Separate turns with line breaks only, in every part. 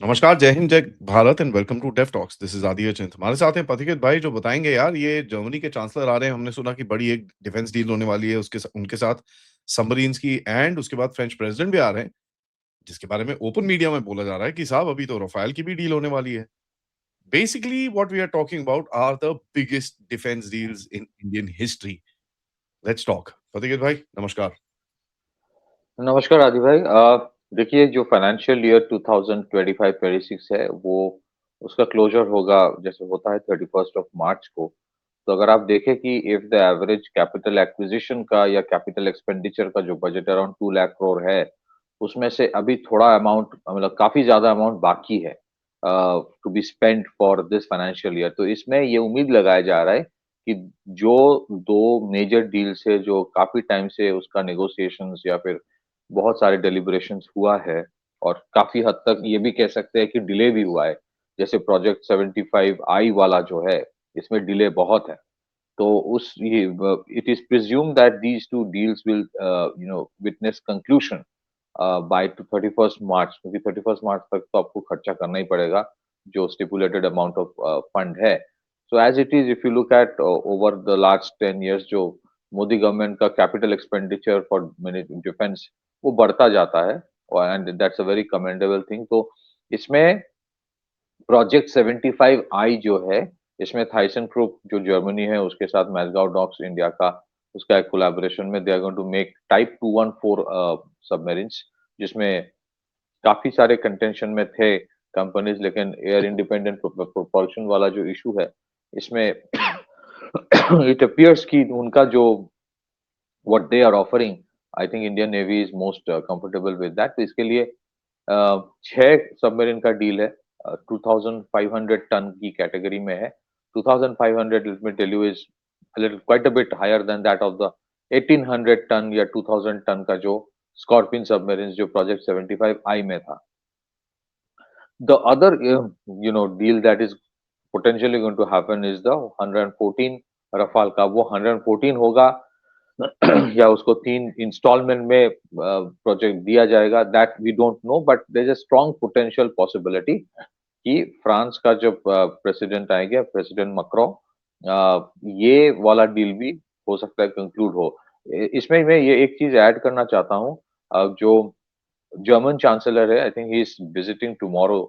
नमस्कार, जय हिंद, जय Bharat and welcome to Dev talks. This is Aditya Chint. हमारे साथ हैं पथिकेत भाई जो बताएँगे यार ये जर्मनी के चांसलर आ रहे हैं, हमने सुना कि बड़ी एक डिफेंस डील होने वाली है उनके साथ सबमरीन्स की एंड उसके बाद फ्रेंच प्रेसिडेंट भी आ रहे हैं, जिसके बारे में ओपन मीडिया में बोला जा रहा है कि साहब अभी तो राफेल की भी डील होने वाली है। Basically what we are talking about are the biggest defence deals in Indian history. Let's talk. Pathiket भाई, नमस्कार।
नमस्कार आदि भाई। देखिए जो फाइनेंशियल ईयर 2025-26 है वो उसका क्लोजर होगा जैसे होता है 31 मार्च को। तो अगर आप देखें कि if the average capital acquisition का या कैपिटल एक्सपेंडिचर का जो बजट अराउंड 2 लाख करोड़ है, उसमें से अभी थोड़ा अमाउंट मतलब काफी ज्यादा अमाउंट बाकी है to be spent for this financial year. तो इसमें ये उम्मीद लगाया जा रहा है कि जो दो मेजर डील्स है जो काफी टाइम से उसका नेगोशिएशंस या फिर बहुत सारे डेलिब्रेशंस हुआ है और काफी हद तक ये भी कह सकते हैं कि डिले भी हुआ है। जैसे प्रोजेक्ट 75 आई वाला जो है, इसमें डिले बहुत है। तो उस ये it is presume that these two deals will witness conclusion by two 31 मार्च, क्योंकि 31 मार्च तक तो आपको खर्चा करना ही पड़ेगा जो स्टिपुलेटेड अमाउंट ऑफ फंड है। So as it is if you look at over the last 10 years, जो मोदी गवर्नमेंट का कैपिटल एक्सपेंडिचर फॉर डिफेंस वो बढ़ता जाता है, and that's a very commendable thing. तो इसमें प्रोजेक्ट 75 आई जो है, इसमें थाइसन ग्रुप जो जर्मनी है उसके साथ मैसगांव डॉक्स इंडिया का उसका एक कोलैबोरेशन में they are going to make type 214 submarines, जिसमें काफी सारे कंटेंशन में थे कंपनीज, लेकिन एयर इंडिपेंडेंट प्रोपल्शन वाला जो इशू है इसमें इट अपीयर्स कि उनका जो what they are offering, I think Indian navy is most comfortable with that. तो इसके लिए 6 सबमरीन का डील है, 2500 टन की कैटेगरी में है। 2500, let me tell you, is quite a bit higher than that of the 1800 tonne या 2000 tonne का जो स्कॉर्पियन सबमरीन जो प्रोजेक्ट 75 आई में था। The other, deal that is potentially going to happen is the 114 Rafale का। वो 114 होगा या उसको 3 इंस्टॉलमेंट में प्रोजेक्ट दिया जाएगा, that we don't know, but there is a strong potential possibility कि फ्रांस का जब प्रेसिडेंट आएंगे, प्रेसिडेंट मैक्रो, ये वाला डील भी हो सकता है कंक्लूड हो। इसमें मैं ये एक चीज ऐड करना चाहता हूँ। जो जर्मन चांसलर है, I think he is visiting tomorrow,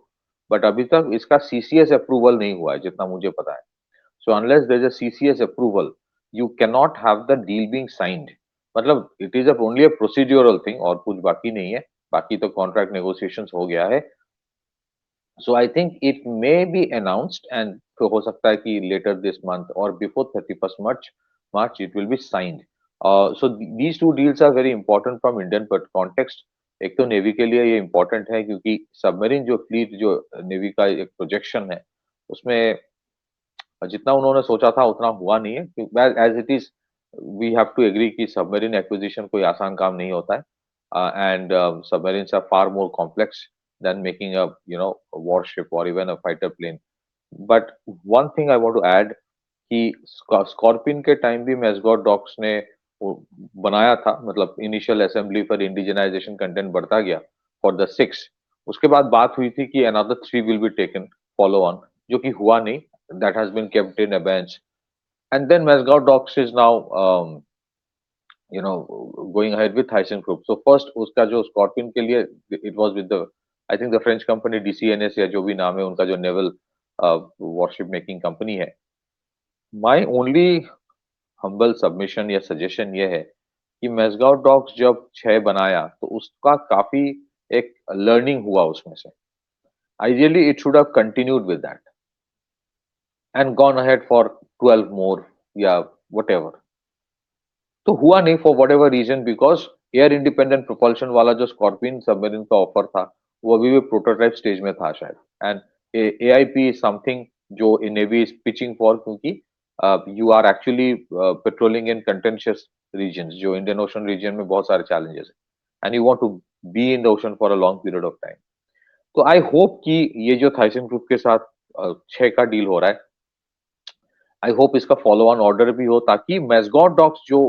but अभी तक इसका सीसीएस अप्रूवल नहीं हुआ है जितना मुझे पता है। So unless there is a CCS approval, you can not have the deal being signed. मतलब it is only a procedural thing और कुछ बाकी नहीं है। बाकी तो कॉन्ट्रैक्ट नेगोशिएशंस हो गया है। So I think it may be announced, and तो हो सकता है कि लेटर दिस मंथ और before 31 March it will be signed. So these two deals are very important from Indian context. एक तो नेवी के लिए ये इंपॉर्टेंट है क्योंकि सबमरीन जो फ्लीट जो नेवी का एक प्रोजेक्शन है, उसमें जितना उन्होंने सोचा था उतना हुआ नहीं है। As it is we have to agree कि सबमरीन एक्विजिशन कोई आसान काम नहीं होता है, and submarines are far more complex than making a warship और even a fighter plane. But one thing I want to add कि स्कॉर्पियन के टाइम भी मैसगॉट डॉक्स ने वो बनाया था, मतलब इनिशियल असेंबली पर इंडिजिनाइजेशन कंटेंट बढ़ता गया फॉर द 6। उसके बाद बात हुई थी कि another 3 will be taken follow on, जो कि हुआ नहीं, that has been kept in abeyance. And then Masgao Docks is now, going ahead with Thyssen Group. So first, उसका जो Scorpion के लिए, it was with the, I think the French company DCNS या जो भी नाम है उनका, जो naval warship making company है। My only humble submission या suggestion ये है कि मैसगांव डॉक्स जब 6 बनाया तो उसका काफी एक लर्निंग हुआ उसमें से। Ideally, it should have continued with that and gone ahead for 12 more या whatever। तो हुआ नहीं for whatever reason, because air independent propulsion वाला जो स्कॉर्पियन सबमरीन का ऑफर था वो अभी भी प्रोटोटाइप स्टेज में था शायद। एंड एआईपी इज समथिंग जो नेवी इज पिचिंग फॉर, क्योंकि you are actually patrolling in contentious regions, जो इंडियन ओशन रीजन में बहुत सारे चैलेंजेस है, and you want to be in the ocean for a long period of time. तो I hope कि ये जो थाइसन ग्रुप के साथ 6 का डील हो रहा है, आई होप इसका फॉलो ऑन ऑर्डर भी हो, ताकि मैसगॉट डॉक्स जो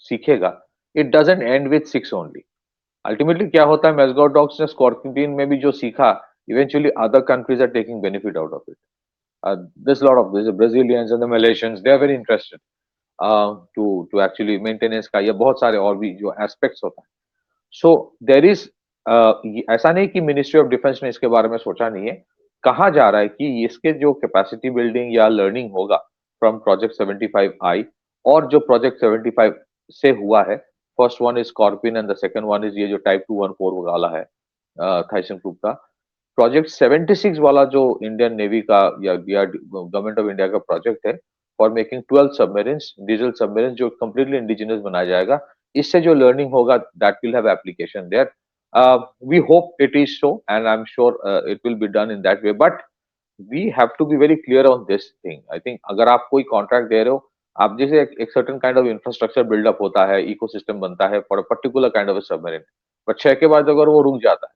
सीखेगा, it doesn't and with 6 only. Ultimately क्या होता है, मैसगॉट डॉग्स ने स्कॉर्पियन में भी जो सीखा eventually other countries are taking benefit out of it. There's a lot of this Brazilians and the Malaysians, they are very interested to actually maintenance का, या बहुत सारे और भी जो एस्पेक्ट्स होता है. सो देयर इज, ऐसा नहीं कि मिनिस्ट्री ऑफ डिफेंस ने इसके बारे में सोचा नहीं है. कहा जा रहा है कि इसके जो कैपेसिटी बिल्डिंग या लर्निंग होगा फ्रॉम प्रोजेक्ट 75 आई, और जो प्रोजेक्ट 75 से हुआ है, first one is scorpion and the second one is ये जो टाइप 214 वाला है, थाइसन ग्रुप का. प्रोजेक्ट 76 वाला जो इंडियन नेवी का या गवर्नमेंट ऑफ इंडिया का प्रोजेक्ट है for making 12 submarines, diesel submarines, जो कंप्लीटली इंडिजिनस बनाया जाएगा. इससे जो लर्निंग होगा that will have application there. We hope it is so, and I'm sure it will be done in that way. But we have to be very clear on this thing. I think अगर आप कोई contract दे रहे हो, आप जैसे एक certain kind of infrastructure buildup होता है, इकोसिस्टम बनता है for a particular kind of submarine, but 6 के बाद अगर वो रुक जाता है,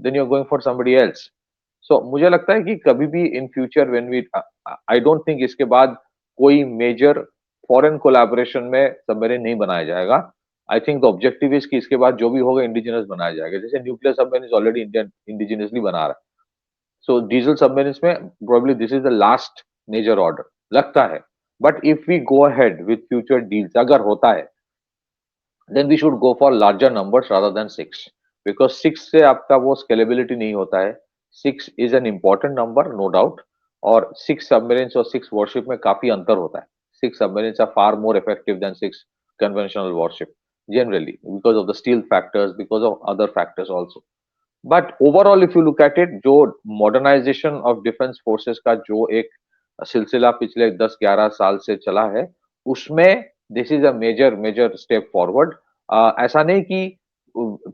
then you're going for somebody else. So मुझे लगता है कि कभी भी in future when we, I don't think इसके बाद कोई मेजर फॉरेन कोलैबोरेशन में सबमरीन नहीं बनाया जाएगा. I think the objective is कि इसके बाद जो भी होगा इंडिजिनस बनाया जाएगा. जैसे nuclear submarine is already Indian indigenously बना रहा है. सो डीजल सबमरीन्स में probably this is the last major order लगता है. But if we go ahead with future deals, अगर होता है, then we should go for larger numbers rather than 6, because 6 से आपका वो scalability नहीं होता है. 6 is an important number, no doubt, और 6 submarines और 6 warship में काफी अंतर होता है. 6 submarines are far more effective than 6 conventional warship generally, because of the steel factors, because of other factors also. But overall if you look at it, जो modernization of defense forces का जो एक सिलसिला पिछले 10-11 साल से चला है, उसमें this is a major major step forward. ऐसा नहीं कि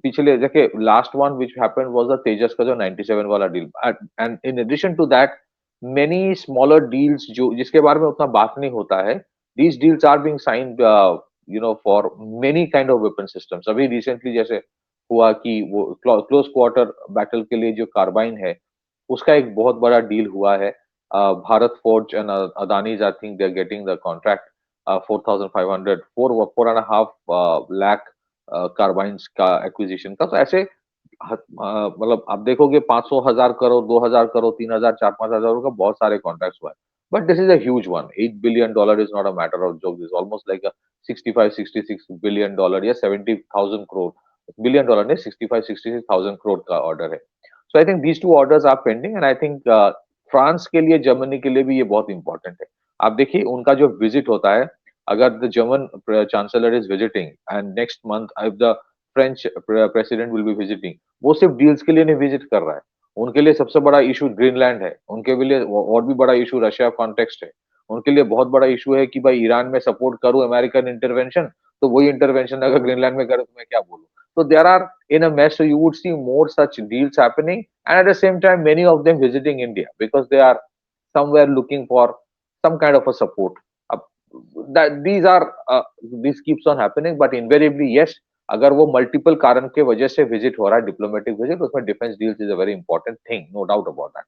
पिछले देखिए last one which happened was the Tejas का जो 97 वाला deal, and in addition to that many smaller deals जो जिसके बारे में उतना बात नहीं होता है, these deals are being signed for many kind of weapon systems. अभी रिसेंटली जैसे हुआ कि वो क्लोज क्वार्टर बैटल के लिए जो कार्बाइन है, उसका एक बहुत बड़ा डील हुआ है. Bharat Forge and Adani's, I think they're getting the contract, 4,500, 4.5 lakh कार्बाइन्स का एक्विजिशन का. तो ऐसे मतलब आप देखोगे 500,000 करोड़, 2,000 करोड़, 3,000, 4-5,000 का बहुत सारे कॉन्ट्रैक्ट्स हुआ है. But this is a huge one. $8 billion is not a matter of joke. This almost like a 65-66 billion dollar या 70,000 करोड़, बिलियन डॉलर नहीं, 65-66,000 करोड़ का ऑर्डर है. So I think these two orders are pending, and I think France के लिए, Germany के लिए भी ये बहुत इंपॉर्टेंट है. आप देखिए उनका जो विजिट होता है, अगर the German chancellor is visiting and next month if the French president will be visiting, वो सिर्फ डील्स के लिए नहीं विजिट कर रहा है. उनके लिए सबसे बड़ा इशू ग्रीनलैंड है. उनके लिए और भी बड़ा इशू रशिया कॉन्टेक्स्ट है. उनके लिए बहुत बड़ा इशू है कि भाई ईरान में सपोर्ट करूं अमेरिकन इंटरवेंशन, तो वही इंटरवेंशन अगर ग्रीनलैंड में करे तो मैं क्या बोलूं. So there are in a mess, so you would see more such deals happening, and at the same time, many of them visiting India because they are somewhere looking for some kind of a support. Uh, that these keeps on happening, but invariably, yes, अगर वो multiple कारण के वजह से visit हो रहा है, diplomatic visit, उसमें defence deals is a very important thing, no doubt about that.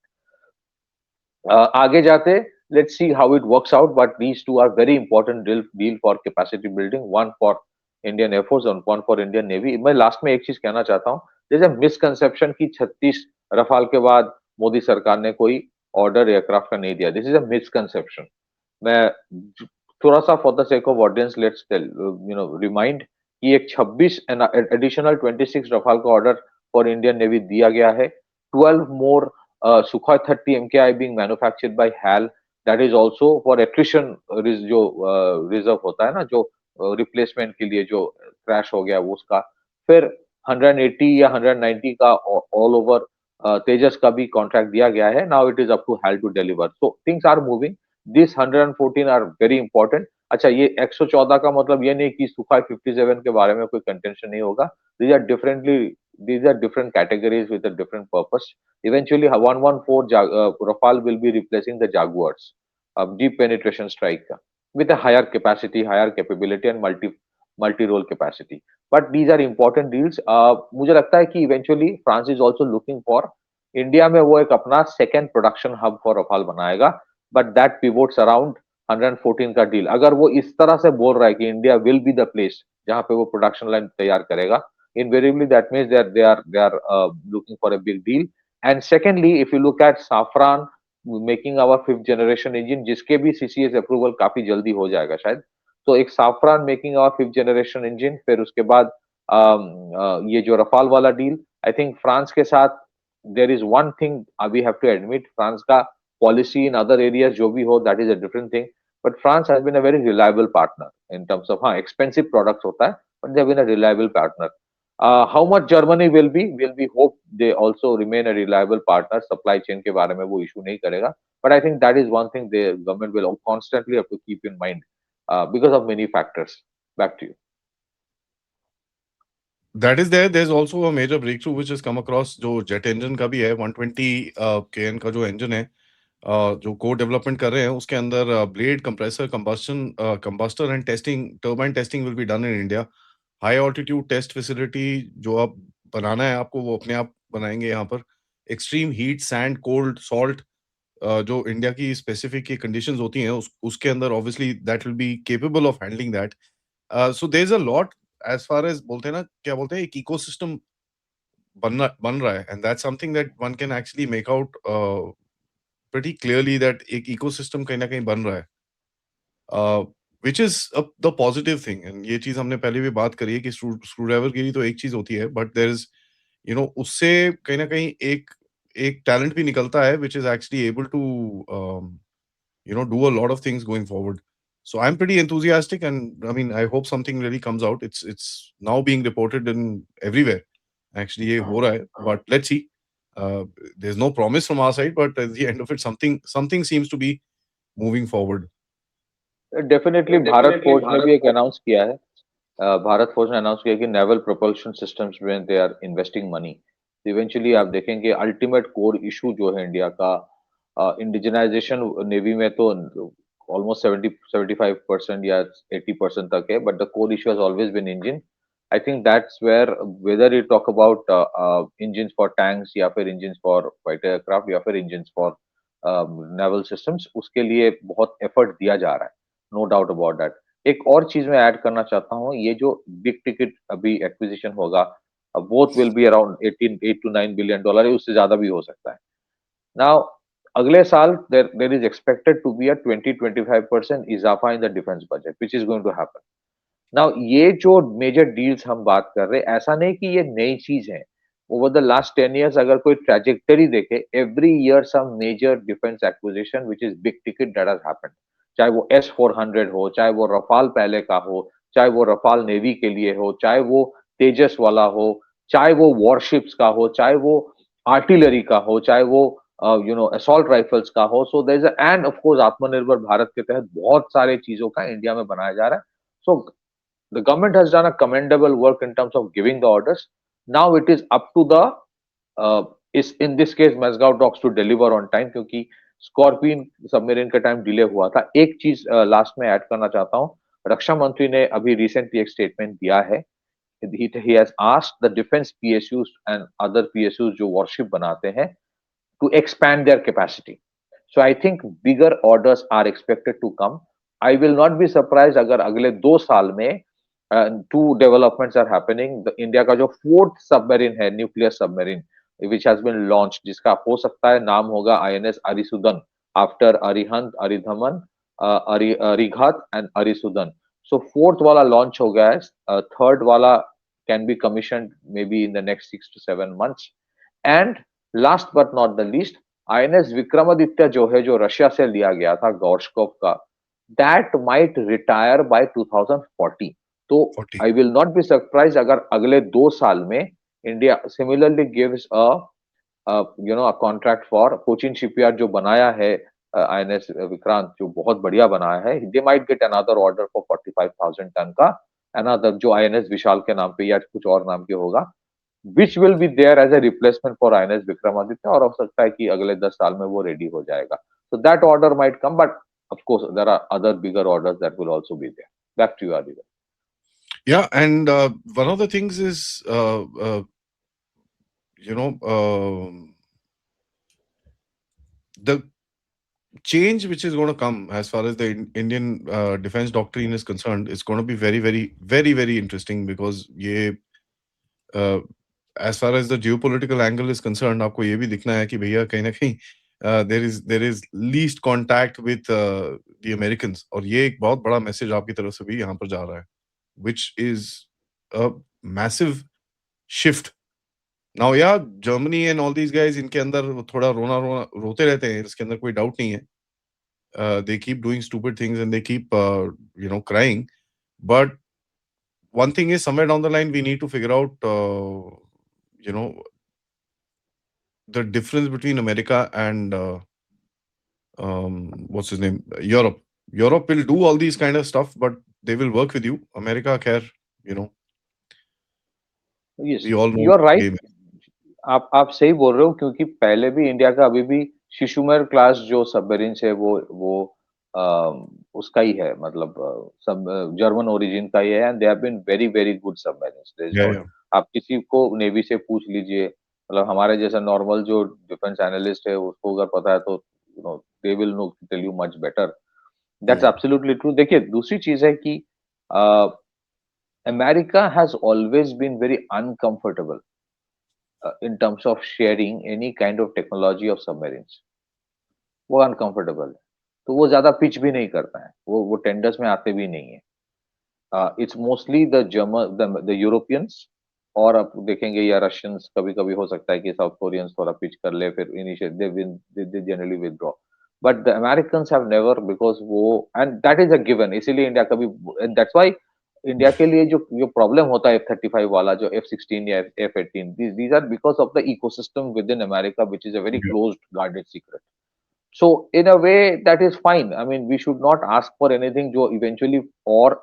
आगे जाते, let's see how it works out, but these two are very important deal for capacity building, one for Indian Air Force and one for Indian Navy. मैं last में एक चीज कहना चाहता हूँ, जैसे मिसकंसेप्शन की 36 रफाल के बाद मोदी सरकार ने कोई ऑर्डर एयरक्राफ्ट का नहीं दिया. This is a misconception. मैं थोड़ा सा for the sake of audience let's remind कि एक 26 एडिशनल 26 रफाल का ऑर्डर फॉर इंडियन नेवी दिया गया है. 12 मोर Sukhoi 30 MKI being manufactured by HAL, that is also for attrition, जो रिजर्व होता है ना, जो रिप्लेसमेंट के लिए जो क्रैश हो गया वो उसका. फिर 180 या 190 का ऑल ओवर तेजस का भी कॉन्ट्रैक्ट दिया गया है. Now it is up to HAL to deliver. So things are moving. This 114 are very important. अच्छा, ये 114 का मतलब ये नहीं कि सुखाई 57 के बारे में कोई कंटेंशन नहीं होगा. these are differently these are different categories with a different purpose. Eventually 114 Rafale will be replacing the Jaguars, deep penetration strike with a higher capacity, higher capability and multi-role capacity. But these are important deals. मुझे लगता है कि eventually France is also looking for India में वो एक अपना second production hub for Rafale बनाएगा, but that pivots around 114 का डील. अगर वो इस तरह से बोल रहा है कि India will be the place जहां पे वो प्रोडक्शन लाइन तैयार करेगा, invariably that means that they are looking for a big deal. And secondly, if you look at Safran making our 5th generation engine, जिसके भी CCS अप्रूवल काफी जल्दी हो जाएगा शायद, तो एक Safran making our 5th generation engine, फिर उसके बाद ये जो रफाल वाला डील, आई थिंक फ्रांस के साथ there is one thing we have to admit, France का पॉलिसी इन अदर एरियाज जो भी हो that is a different thing, but France has been a very reliable partner in terms of, हाँ expensive products होता है but they have been a reliable partner. How much Germany will be hope they also remain a reliable partner. Supply chain के बारे में वो issue नहीं करेगा. But I think that is one thing the government will constantly have to keep in mind because of many factors. Back to you.
That is there. There's also a major breakthrough which has come across जो jet engine का भी है 120 KN का जो engine है जो को development कर रहे हैं उसके अंदर blade compressor combustor and testing turbine testing will be done in India. High altitude test facility जो आप बनाना है आपको वो अपने आप बनाएंगे यहाँ पर. Extreme heat sand cold salt जो इंडिया की स्पेसिफिक कंडीशंस होती हैं उसके अंदर obviously that will be capable of handling that. So there is a lot as far as बोलते हैं ना क्या बोलते हैं एक इकोसिस्टम बन रहा है and that's something that one can actually make out pretty clearly that एक ecosystem कहीं ना कहीं बन रहा है which is the positive thing. and ये चीज हमने पहले भी बात करी है कि स्क्रू ड्राइवर गिरी तो एक चीज होती है but there is उससे कहीं ना कहीं एक टैलेंट भी निकलता है which is actually able to do a lot of things going forward. So I'm pretty enthusiastic and I mean I hope something really comes out. It's now being reported in everywhere. Actually ये हो रहा है but let's see. There's no promise from our side, but at the end of it, something seems to be moving forward.
Definitely Bharat forge ने भी एक announce किया है, Bharat forge ने अनाउंस किया कि नेवल प्रोपल्शन सिस्टम्स में they are investing money. Eventually आप देखेंगे अल्टीमेट कोर इशू जो है इंडिया का इंडिजिनाइजेशन नेवी में तो ऑलमोस्ट 75% या 80% तक है, but the core issue has always been engine. I think that's where whether you talk about engine for tanks या फिर इंजन फॉर फाइटर एयरक्राफ्ट या फिर इंजन फॉर नेवल सिस्टम्स, उसके लिए बहुत एफर्ट दिया जा रहा है, नो डाउट अबाउट दैट. एक और चीज मैं ऐड करना चाहता हूँ, ये जो बिग टिकट अभी एक्विजिशन होगा, both will be around 8 to 9 billion dollar, उससे ज्यादा भी हो सकता है. नाउ अगले साल there is expected to be a 20-25% इजाफा in the defence budget which is going to happen. Now ये जो मेजर डील्स हम बात कर रहे हैं, ऐसा नहीं कि ये नई चीज है. ओवर द लास्ट 10 years अगर कोई ट्रैजेक्टरी देखे, every year some major defence acquisition which is big ticket that has happened, चाहे वो S-400 हो, चाहे वो रफाल पहले का हो, चाहे वो रफाल नेवी के लिए हो, चाहे वो तेजस वाला हो, चाहे वो वॉरशिप्स का हो, चाहे वो आर्टिलरी का हो, चाहे वो असॉल्ट राइफल्स का हो. So there is and of course Aatmanirbhar Bharat के तहत बहुत सारे चीजों का इंडिया में बनाया जा रहा है. सो the government has done a commendable work in terms of giving the orders. Now it is up to the is in this case Mazgaon Docks to deliver on time, क्योंकि स्कॉर्पियन सबमरीन का time delay हुआ था. एक चीज last में add करना चाहता हूँ, रक्षा मंत्री ने अभी रिसेंटली एक स्टेटमेंट दिया है. he has asked the defense PSUs and other PSUs जो वॉरशिप बनाते हैं to expand their capacity. So I think bigger orders are expected to come. I will not be surprised अगर अगले 2 साल में two developments are happening. India का जो 4th submarine है, nuclear submarine which has been launched, जिसका हो सकता है नाम होगा INS Arisudan, after Arihant, Aridhaman, Arighat and Arisudan. So 4th वाला लॉन्च हो गया है. 3rd वाला can be commission may be in the next 6 to 7 months. And last but not the least, INS Vikramaditya जो है, जो रशिया से लिया गया था गॉर्शकोव का, दैट माइट रिटायर बाय 2040. तो
40.
I will not be surprise अगर अगले 2 साल में India similarly gives a contract for Cochin shipyard जो बनाया है INS विक्रांत, जो बहुत बढ़िया बनाया है. They might get another order for 45,000 tonne का, अनदर जो INS विशाल के नाम पे या कुछ और नाम के होगा, which will be there as a replacement for INS Vikramaditya, और हो सकता है कि अगले 10 साल में वो रेडी हो जाएगा. So that order might come, but of course there are other bigger orders that will also be there. Back to you, Aditya.
Yeah, and one of the things is the change which is going to come as far as the Indian defense doctrine is concerned is going to be very, very, very, very interesting because ये as far as the geopolitical angle is concerned, आपको ये भी दिखना है कि भैया कहीं न कहीं there is least contact with the Americans, और ये एक बहुत बड़ा मैसेज आपकी तरफ से भी यहाँ पर जा रहा है, which is a massive shift. Now yeah, Germany and all these guys, इनके अंदर वो थोड़ा रोना-रोना रोते रहते हैं, इसके अंदर कोई डाउट नहीं है. They keep doing stupid things and they keep crying. But one thing is, somewhere down the line we need to figure out you know the difference between America and what's his name, Europe. Europe will do all these kind of stuff, but they will work with you. America care, you know,
yes,
we all know
you are
the
right.
game.
आप सही बोल रहे हो, क्योंकि पहले भी India का अभी भी शिशुमेर क्लास जो सबमरीन्स है वो अ, उसका ही है, मतलब सब जर्मन ओरिजिन का ही है, and they have been very very good submarines, there is
Yeah,
not.
yeah,
आप किसी को नेवी से पूछ लीजिए, मतलब हमारे जैसा नॉर्मल जो डिफेंस एनालिस्ट है उसको अगर पता है तो they will know tell you much better. That's
mm,
absolutely true. देखिए, दूसरी चीज है कि America has always been very uncomfortable in terms of sharing any kind of technology of submarines। वो अनकंफर्टेबल है, तो वो ज्यादा पिच भी नहीं करता है, वो टेंडर्स में आते भी नहीं है। It's mostly the German, the Europeans, और आप देखेंगे या रशियंस, कभी कभी हो सकता है कि साउथ कोरियंस थोड़ा पिच कर ले, फिर initial they generally withdraw. But the Americans have never, because वो, and that is a given, इसीलिए इंडिया कभी, दैट्स व्हाई इंडिया के लिए जो जो प्रॉब्लम होता है F-35 वाला, जो F-16 या F-18, these are because of the ecosystem within America, which is a very
yeah,
closed, guarded secret. So in a way that is fine. I mean, we should not ask for anything जो eventually और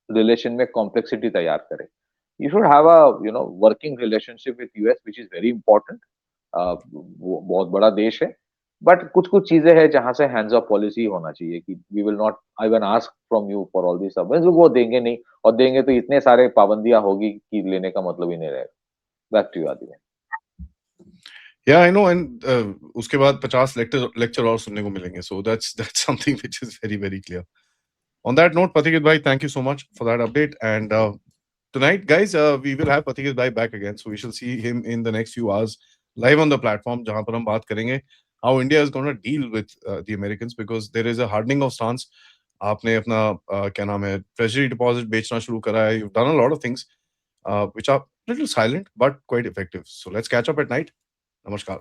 relation में complexity तैयार करे। You should have a working relationship with US, which is very important। वो बहुत बड़ा देश है, बट कुछ कुछ चीजें हैं जहां से हैंड्स ऑफ पॉलिसी होना चाहिए कि we will not even ask from you for all this सब, वो देंगे नहीं, और देंगे तो इतने सारे पाबंदियां होगी कि लेने का मतलब ही नहीं रहेगा। बैक टू यू आदि।
yeah, I know. And उसके बाद 50 लेक्चर और सुनने को मिलेंगे. So that's something which is very very clear. On that note, Patikit bhai, thank you so much for that update. And tonight, guys, we will have Patikit bhai back again. So we shall see him in the next few hours live on the platform, जहाँ पर हम बात करेंगे how India is going to deal with the Americans, because there is a hardening of stance. आपने अपना क्या नाम है, treasury deposit बेचना शुरू करा है. You've done a lot of things which are little silent but quite effective. So let's catch up at night. Namaskar.